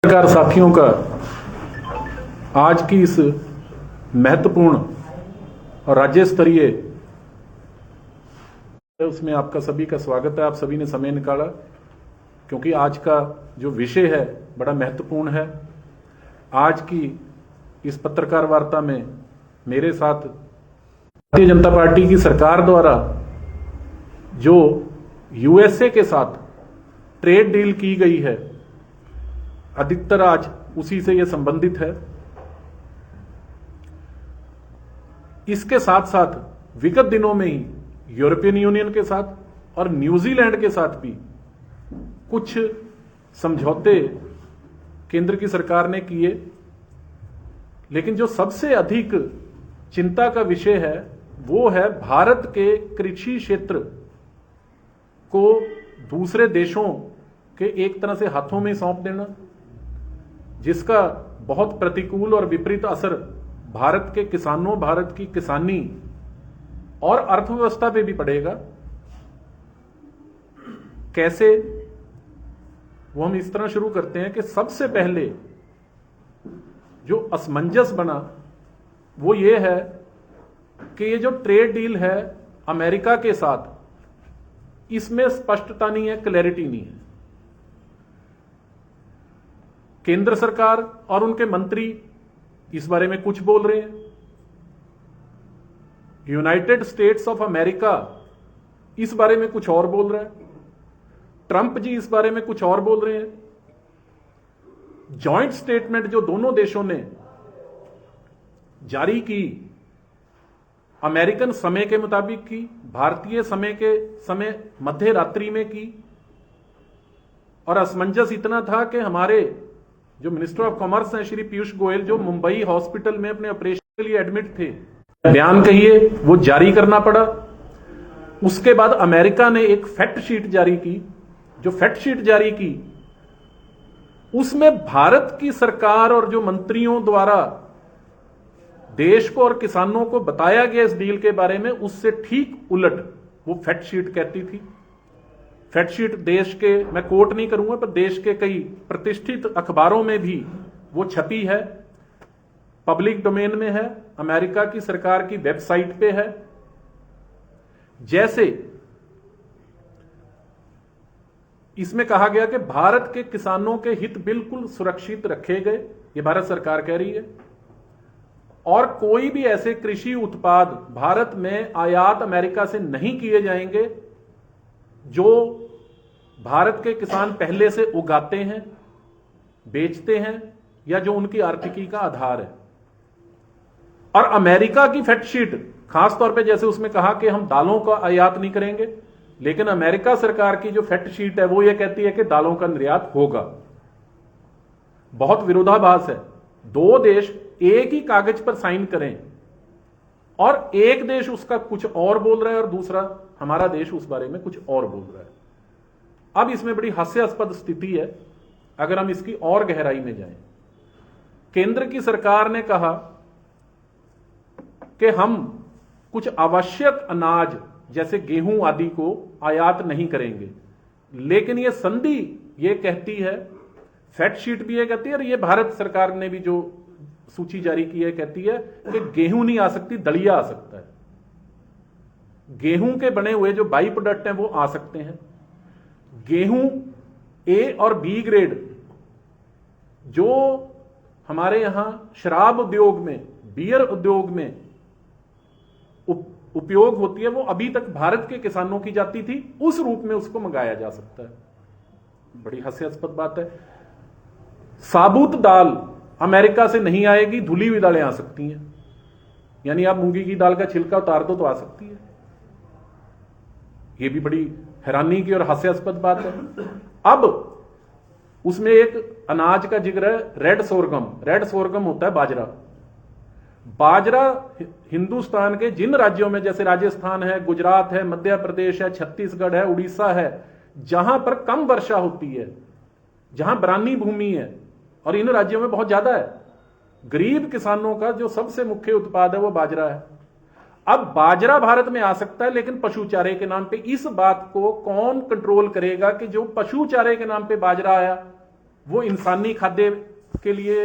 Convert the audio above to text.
पत्रकार साथियों का आज की इस महत्वपूर्ण और राज्य स्तरीय उसमें आपका सभी का स्वागत है। आप सभी ने समय निकाला क्योंकि आज का जो विषय है बड़ा महत्वपूर्ण है। आज की इस पत्रकार वार्ता में मेरे साथ भारतीय जनता पार्टी की सरकार द्वारा जो यूएसए के साथ ट्रेड डील की गई है, अधिकतर आज उसी से यह संबंधित है। इसके साथ साथ विगत दिनों में ही यूरोपियन यूनियन के साथ और न्यूजीलैंड के साथ भी कुछ समझौते केंद्र की सरकार ने किए, लेकिन जो सबसे अधिक चिंता का विषय है वो है भारत के कृषि क्षेत्र को दूसरे देशों के एक तरह से हाथों में सौंप देना, जिसका बहुत प्रतिकूल और विपरीत असर भारत के किसानों, भारत की किसानी और अर्थव्यवस्था पे भी पड़ेगा। कैसे, वो हम इस तरह शुरू करते हैं कि सबसे पहले जो असमंजस बना वो ये है कि ये जो ट्रेड डील है अमेरिका के साथ, इसमें स्पष्टता नहीं है, क्लैरिटी नहीं है। केंद्र सरकार और उनके मंत्री इस बारे में कुछ बोल रहे हैं, यूनाइटेड स्टेट्स ऑफ अमेरिका इस बारे में कुछ और बोल रहा है, ट्रंप जी इस बारे में कुछ और बोल रहे हैं। जॉइंट स्टेटमेंट जो दोनों देशों ने जारी की, अमेरिकन समय के मुताबिक की, भारतीय समय के समय मध्य रात्रि में की, और असमंजस इतना था कि हमारे जो मिनिस्टर ऑफ कॉमर्स हैं श्री पीयूष गोयल, जो मुंबई हॉस्पिटल में अपने ऑपरेशन के लिए एडमिट थे, बयान कहिए वो जारी करना पड़ा। उसके बाद अमेरिका ने एक फैक्ट शीट जारी की। जो फैक्ट शीट जारी की उसमें भारत की सरकार और जो मंत्रियों द्वारा देश को और किसानों को बताया गया इस डील के बारे में, उससे ठीक उलट वो फैक्ट शीट कहती थी। फैक्ट शीट देश के, मैं कोट नहीं करूंगा, पर देश के कई प्रतिष्ठित अखबारों में भी वो छपी है, पब्लिक डोमेन में है, अमेरिका की सरकार की वेबसाइट पे है। जैसे इसमें कहा गया कि भारत के किसानों के हित बिल्कुल सुरक्षित रखे गए, ये भारत सरकार कह रही है, और कोई भी ऐसे कृषि उत्पाद भारत में आयात अमेरिका से नहीं किए जाएंगे जो भारत के किसान पहले से उगाते हैं, बेचते हैं, या जो उनकी आर्थिकी का आधार है। और अमेरिका की फैक्ट शीट खास तौर पे, जैसे उसमें कहा कि हम दालों का आयात नहीं करेंगे, लेकिन अमेरिका सरकार की जो फैक्ट शीट है वो ये कहती है कि दालों का निर्यात होगा। बहुत विरोधाभास है। दो देश एक ही कागज पर साइन करें और एक देश उसका कुछ और बोल रहा है और दूसरा हमारा देश उस बारे में कुछ और बोल रहा है। अब इसमें बड़ी हास्यास्पद स्थिति है अगर हम इसकी और गहराई में जाएं। केंद्र की सरकार ने कहा कि हम कुछ आवश्यक अनाज जैसे गेहूं आदि को आयात नहीं करेंगे, लेकिन यह संधि ये कहती है, फैक्ट शीट भी ये कहती है, और ये भारत सरकार ने भी जो सूची जारी की है कहती है कि गेहूं नहीं आ सकती, दलिया आ सकता है। गेहूं के बने हुए जो बाई प्रोडक्ट हैं वो आ सकते हैं। गेहूं ए और बी ग्रेड जो हमारे यहां शराब उद्योग में, बियर उद्योग में उपयोग होती है, वो अभी तक भारत के किसानों की जाती थी, उस रूप में उसको मंगाया जा सकता है। बड़ी हास्यास्पद बात है। साबुत दाल अमेरिका से नहीं आएगी, धुली हुई दालें आ सकती हैं। यानी आप मूंगी की दाल का छिलका उतार दो तो आ सकती है। यह भी बड़ी हैरानी की और हास्यास्पद बात है। अब उसमें एक अनाज का जिक्र है, रेड सोरगम। रेड सोरगम होता है बाजरा। बाजरा हिंदुस्तान के जिन राज्यों में, जैसे राजस्थान है, गुजरात है, मध्य प्रदेश है, छत्तीसगढ़ है, उड़ीसा है, जहां पर कम वर्षा होती है, जहां बरानी भूमि है, और इन राज्यों में बहुत ज्यादा है, गरीब किसानों का जो सबसे मुख्य उत्पाद है वो बाजरा है। अब बाजरा भारत में आ सकता है, लेकिन पशु चारे के नाम पे। इस बात को कौन कंट्रोल करेगा कि जो पशु चारे के नाम पे बाजरा आया वो इंसानी खाद्य के लिए